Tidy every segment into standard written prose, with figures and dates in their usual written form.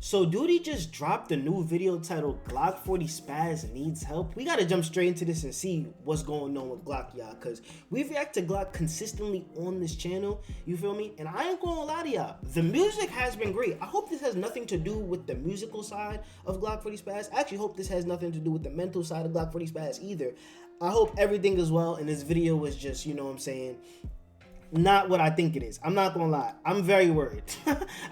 So Dutie just dropped a new video titled Glokk40spazz needs help. We gotta jump straight into this and see what's going on with Glokk, y'all, because we react to Glokk consistently on this channel, you feel me? And I ain't gonna lie to y'all, the music has been great. I hope this has nothing to do with the musical side of Glokk40spazz. I actually hope this has nothing to do with the mental side of Glokk40spazz either. I hope everything is well and this video was just, you know what I'm saying, not what I think it is. I'm not gonna lie. I'm very worried.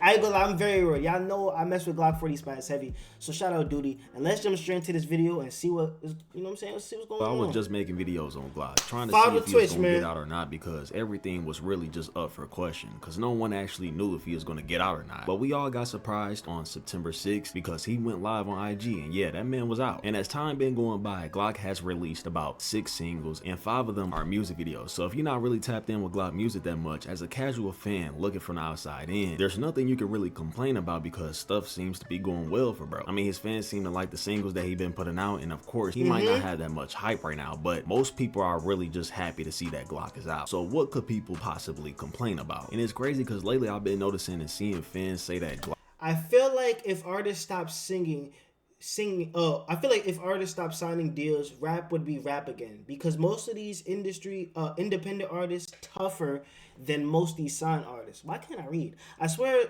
I ain't gonna lie, I'm very worried. Y'all know I mess with Glokk40spazz heavy. So shout out Dutie. And let's jump straight into this video and see what is, you know what I'm saying? Let's see what's going on. I was just making videos on Glokk, trying to Follow see if he Twitch, was gonna man. get out or not, because everything was really just up for question, because no one actually knew if he was gonna get out or not. But we all got surprised on September 6th because he went live on IG, and yeah, that man was out. And as time been going by, Glokk has released about 6 singles, and 5 of them are music videos. So if you're not really tapped in with Glokk music that much, as a casual fan looking from the outside in, there's nothing you can really complain about because stuff seems to be going well for bro. I mean, his fans seem to like the singles that he been putting out, and of course he might not have that much hype right now, but most people are really just happy to see that Glokk is out. So what could people possibly complain about? And it's crazy because lately I've been noticing and seeing fans say that Glokk, I feel like if artists stop I feel like if artists stop signing deals, rap would be rap again, because most of these independent artists tougher than most of these signed artists. Why can't I read? I swear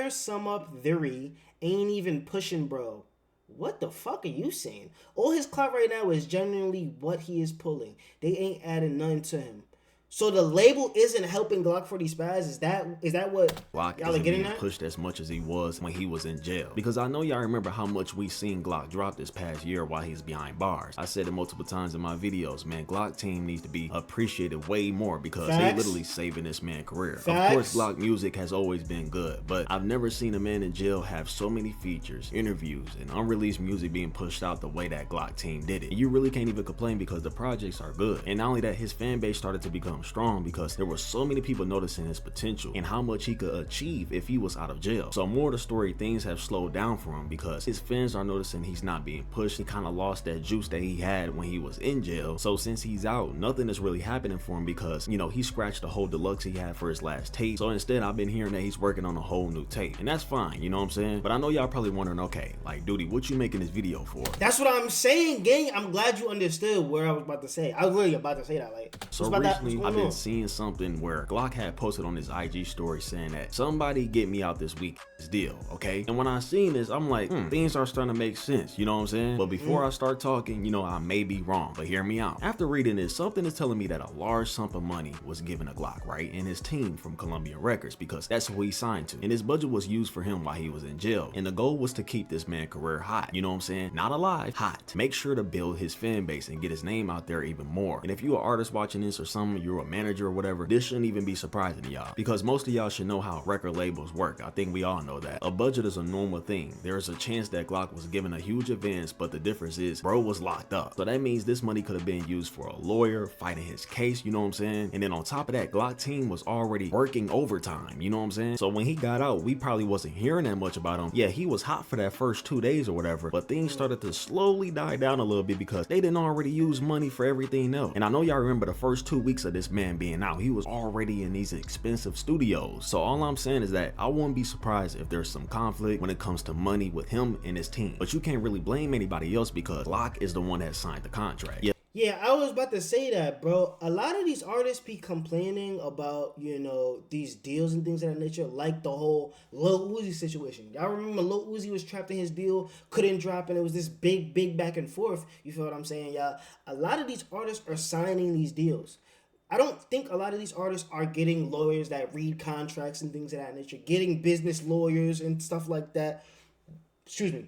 some up theory ain't even pushing bro. What the fuck are you saying? All his clout right now is genuinely what he is pulling. They ain't adding nothing to him. So the label isn't helping Glokk40spazz. Is that what Glokk y'all are isn't getting being at? pushed as much as he was when he was in jail. Because I know y'all remember how much we seen Glokk drop this past year while he's behind bars. I said it multiple times in my videos, man, Glokk team needs to be appreciated way more because they literally saving this man's career. Of course, Glokk music has always been good, but I've never seen a man in jail have so many features, interviews, and unreleased music being pushed out the way that Glokk team did it. And you really can't even complain because the projects are good. And not only that, his fan base started to become strong because there were so many people noticing his potential and how much he could achieve if he was out of jail. So more of the story, things have slowed down for him because his fans are noticing he's not being pushed. He kind of lost that juice that he had when he was in jail. So since he's out, nothing is really happening for him because, you know, he scratched the whole deluxe he had for his last tape. So instead, I've been hearing that he's working on a whole new tape, and that's fine, you know what I'm saying? But I know y'all probably wondering, okay, like, Dutie, what you making this video for? That's what I'm saying, gang. I'm glad you understood where I was about to say. I was really about to say that. Like, so recently, I've been seeing something where Glokk had posted on his IG story saying that somebody get me out this week deal, okay? And when I seen this, I'm like, things are starting to make sense, you know what I'm saying? But before I start talking, you know, I may be wrong, but hear me out. After reading this, something is telling me that a large sum of money was given to Glokk, right? And his team from Columbia Records, because that's who he signed to. And his budget was used for him while he was in jail. And the goal was to keep this man's career hot, you know what I'm saying? Not alive, hot. Make sure to build his fan base and get his name out there even more. And if you're an artist watching this or something, you're a manager or whatever, this shouldn't even be surprising to y'all, because most of y'all should know how record labels work. I think we all know that. A budget is a normal thing. There's a chance that Glokk was given a huge advance, but the difference is bro was locked up. So that means this money could have been used for a lawyer fighting his case, you know what I'm saying? And then on top of that, Glokk team was already working overtime, you know what I'm saying? So when he got out, we probably wasn't hearing that much about him. Yeah, he was hot for that first 2 days or whatever, but things started to slowly die down a little bit because they didn't already use money for everything else. And I know y'all remember the first 2 weeks of this man being out, he was already in these expensive studios. So all I'm saying is that I wouldn't be surprised if there's some conflict when it comes to money with him and his team. But you can't really blame anybody else because Glokk is the one that signed the contract. Yeah, I was about to say that, bro. A lot of these artists be complaining about, you know, these deals and things of that nature, like the whole Lil Uzi situation. Y'all remember Lil Uzi was trapped in his deal, couldn't drop, and it was this big back and forth. You feel what I'm saying, y'all? A lot of these artists are signing these deals. I don't think a lot of these artists are getting lawyers that read contracts and things of that nature, getting business lawyers and stuff like that. Excuse me.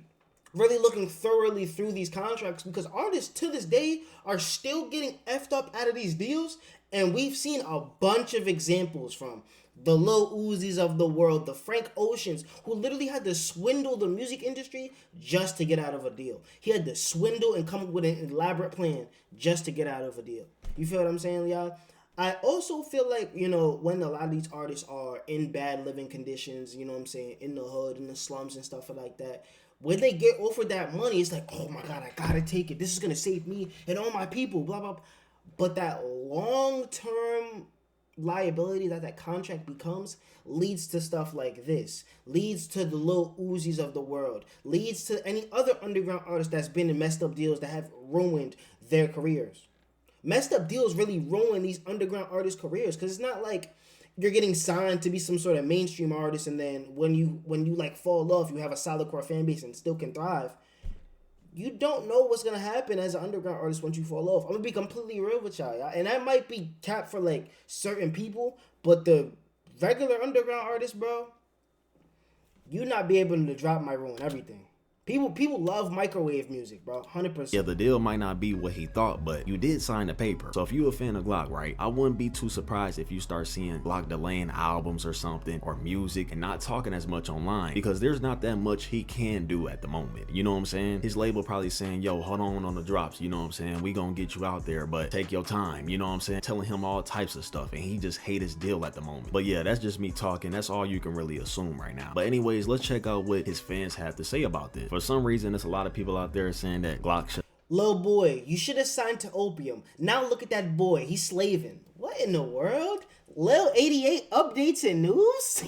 Really looking thoroughly through these contracts, because artists to this day are still getting effed up out of these deals. And we've seen a bunch of examples from the Lil Uzis of the world, the Frank Oceans, who literally had to swindle the music industry just to get out of a deal. He had to swindle and come up with an elaborate plan just to get out of a deal. You feel what I'm saying, y'all? I also feel like, you know, when a lot of these artists are in bad living conditions, you know what I'm saying, in the hood, in the slums and stuff like that, when they get offered that money, it's like, oh my God, I gotta take it. This is gonna save me and all my people, blah, blah, blah. But that long-term liability that contract becomes leads to stuff like this, leads to the Lil Uzis of the world, leads to any other underground artist that's been in messed up deals that have ruined their careers. Messed up deals really ruin these underground artists' careers, because it's not like you're getting signed to be some sort of mainstream artist and then when you like fall off, you have a solid core fan base and still can thrive. You don't know what's gonna happen as an underground artist once you fall off. I'm gonna be completely real with y'all, and that might be capped for like certain people, but the regular underground artist, bro, you not be able to drop might ruin everything. People love microwave music, bro. 100%. Yeah, the deal might not be what he thought, but you did sign the paper. So if you a fan of Glokk, right, I wouldn't be too surprised if you start seeing Glokk delaying albums or something, or music, and not talking as much online, because there's not that much he can do at the moment. You know what I'm saying? His label probably saying, yo, hold on the drops. You know what I'm saying? We gonna get you out there, but take your time. You know what I'm saying? Telling him all types of stuff, and he just hate his deal at the moment. But yeah, that's just me talking. That's all you can really assume right now. But anyways, let's check out what his fans have to say about this. For some reason, there's a lot of people out there saying that Glokk should. Lil boy, you should have signed to Opium. Now look at that boy. He's slaving. What in the world? Lil 88 updates and news?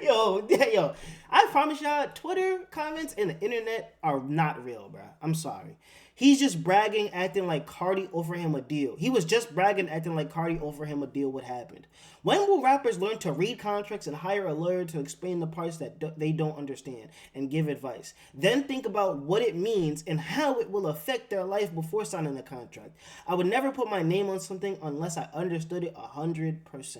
yo. I promise y'all, Twitter comments and the internet are not real, bro. I'm sorry. He's just bragging, acting like Cardi offered him a deal. He was just bragging, acting like Cardi offered him a deal. What happened? When will rappers learn to read contracts and hire a lawyer to explain the parts that they don't understand and give advice? Then think about what it means and how it will affect their life before signing the contract. I would never put my name on something unless I understood it 100%.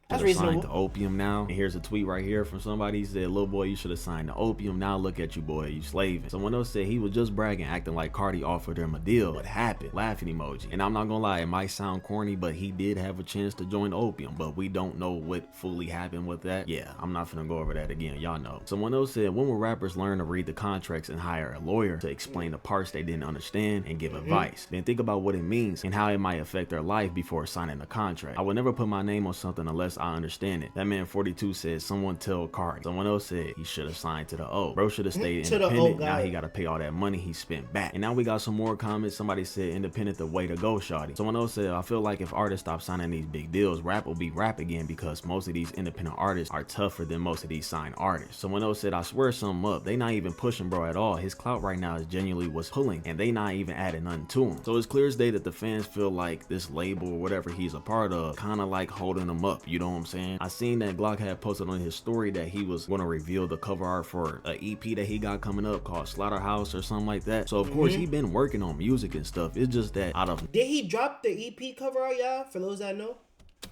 That's reasonable. Signed to Opium now. And here's a tweet right here from somebody. He said, little boy, you should have signed to Opium. Now look at you, boy. You slaving. Someone else said he was just bragging, acting like Cardi offered him a deal. What happened? Laughing emoji. And I'm not gonna lie, it might sound corny, but he did have a chance to join Opium. But we don't know what fully happened with that. Yeah, I'm not finna go over that again. Y'all know. Someone else said, when will rappers learn to read the contracts and hire a lawyer to explain the parts they didn't understand and give advice? Then think about what it means and how it might affect their life before signing the contract. I would never put my name on something unless I understand it. That man 42 said, someone tell Cardi. Someone else said he should have signed to the O. Bro should have stayed independent. Now he got to pay all that money he spent back. And now we got some more comments. Somebody said, independent, the way to go, shawty. Someone else said, I feel like if artists stop signing these big deals, rap will be rap again, because most of these independent artists are tougher than most of these signed artists. Someone else said, I swear something up. They not even pushing bro at all. His clout right now is genuinely what's pulling, and they not even adding nothing to him. So it's clear as day that the fans feel like this label or whatever he's a part of kind of like holding him up. You know what I'm saying? I seen that Glokk had posted on his story that he was going to reveal the cover art for an EP that he got coming up called Slaughterhouse or something like that. So of course he been working on music and stuff. It's just that out of did he drop the EP cover art, y'all? For those that know.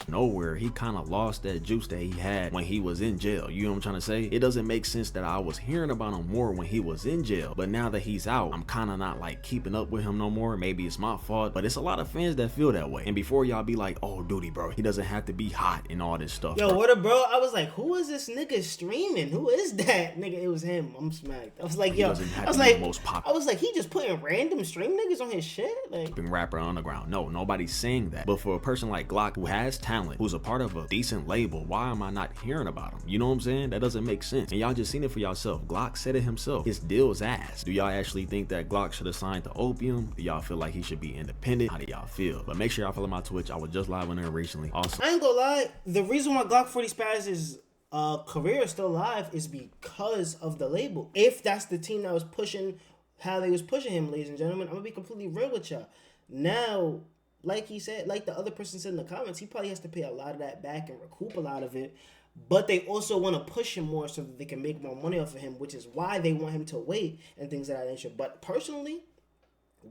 nowhere, he kind of lost that juice that he had when he was in jail. You know what I'm trying to say? It doesn't make sense that I was hearing about him more when he was in jail, but now that he's out, I'm kind of not like keeping up with him no more. Maybe it's my fault, but it's a lot of fans that feel that way. And before y'all be like, oh, Dutie, bro, he doesn't have to be hot and all this stuff. Yo, what a bro. I was like, who is this nigga streaming? Who is that nigga? It was him. I'm smacked. I was like, yo, I was like, he just putting random stream niggas on his shit. Like, rapper underground. No, nobody's saying that. But for a person like Glokk who has talent, who's a part of a decent label, why am I not hearing about him? You know what I'm saying? That doesn't make sense. And y'all just seen it for yourself. Glokk said it himself. His deal's ass. Do y'all actually think that Glokk should have signed to Opium? Do y'all feel like he should be independent? How do y'all feel? But make sure y'all follow my Twitch. I was just live on there recently. Also, I ain't gonna lie. The reason why Glokk40spazz career is still alive is because of the label. If that's the team that was pushing how they was pushing him, ladies and gentlemen, I'm gonna be completely real with y'all. Now, like he said, like the other person said in the comments, he probably has to pay a lot of that back and recoup a lot of it. But they also want to push him more so that they can make more money off of him, which is why they want him to wait and things of that nature. But personally,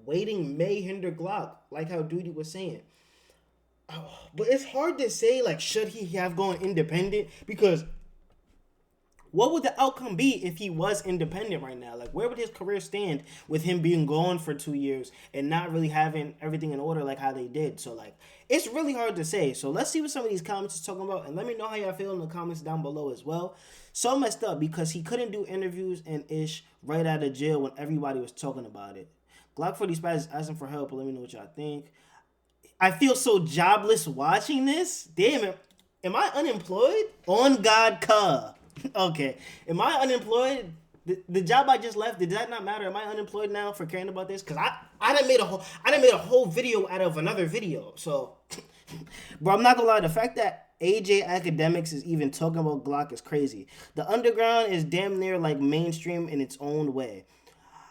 waiting may hinder Glokk, like how Dutie was saying. But it's hard to say, like, should he have gone independent? Because what would the outcome be if he was independent right now? Like, where would his career stand with him being gone for 2 years and not really having everything in order like how they did? So, like, it's really hard to say. So, let's see what some of these comments is talking about. And let me know how y'all feel in the comments down below as well. So messed up because he couldn't do interviews and ish right out of jail when everybody was talking about it. Glokk40spazz is asking for help. But let me know what y'all think. I feel so jobless watching this. Damn it. Am I unemployed? On God, cuh. Okay. Am I unemployed? The job I just left, did that not matter? Am I unemployed now for caring about this? Because I done made a whole video out of another video. So Bro, I'm not gonna lie. The fact that AJ Academics is even talking about Glokk is crazy. The underground is damn near like mainstream in its own way.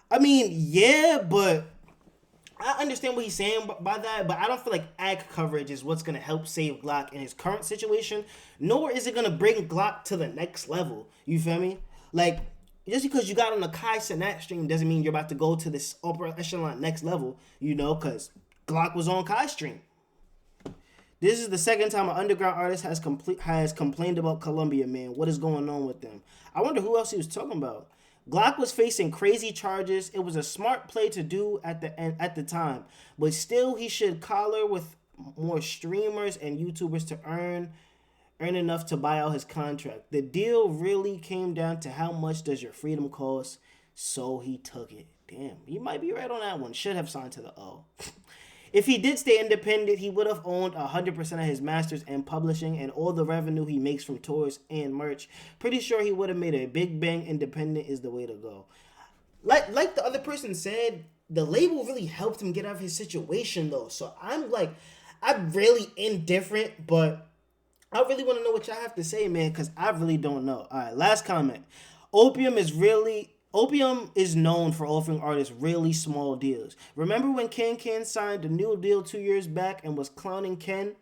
I mean, yeah, but I understand what he's saying by that, but I don't feel like ag coverage is what's going to help save Glokk in his current situation, nor is it going to bring Glokk to the next level. You feel me? Like, just because you got on the Kai Cenat stream doesn't mean you're about to go to this upper echelon next level, you know, because Glokk was on Kai stream. This is the second time an underground artist has complained about Columbia, man. What is going on with them? I wonder who else he was talking about. Glokk was facing crazy charges. It was a smart play to do at the time, but still he should collar with more streamers and YouTubers to earn enough to buy out his contract. The deal really came down to how much does your freedom cost, so he took it. Damn, he might be right on that one. Should have signed to the O. If he did stay independent, he would have owned 100% of his masters and publishing and all the revenue he makes from tours and merch. Pretty sure he would have made a big bang. Independent is the way to go. Like the other person said, the label really helped him get out of his situation, though. So I'm really indifferent, but I really want to know what y'all have to say, man, because I really don't know. All right, last comment. Opium is known for offering artists really small deals. Remember when Ken signed a new deal 2 years back and was clowning Ken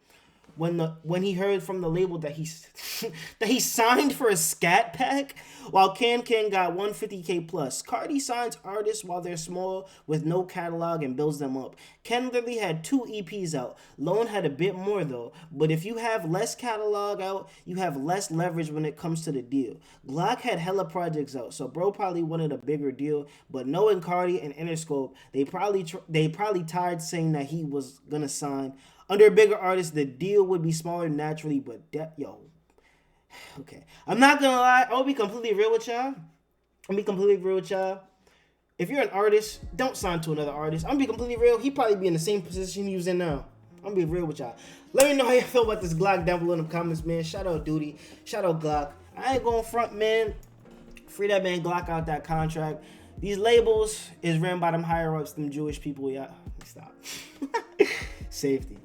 when he heard from the label that he signed for a scat pack, while Ken got 150K plus. Cardi signs artists while they're small with no catalog and builds them up. Ken literally had 2 EPs out. Lone had a bit more though, but if you have less catalog out, you have less leverage when it comes to the deal. Glokk had hella projects out, so bro probably wanted a bigger deal, but knowing Cardi and Interscope, they probably tired saying that he was gonna sign. Under a bigger artist, the deal would be smaller naturally, but okay. I'm not gonna lie, I'll be completely real with y'all. If you're an artist, don't sign to another artist. I'm gonna be completely real. He probably be in the same position he was in now. I'm gonna be real with y'all. Let me know how you feel about this Glokk down below in the comments, man. Shout out Dutie. Shout out Glokk. I ain't going front, man. Free that man Glokk out that contract. These labels is ran by them higher ups, them Jewish people. Yeah, stop. Safety.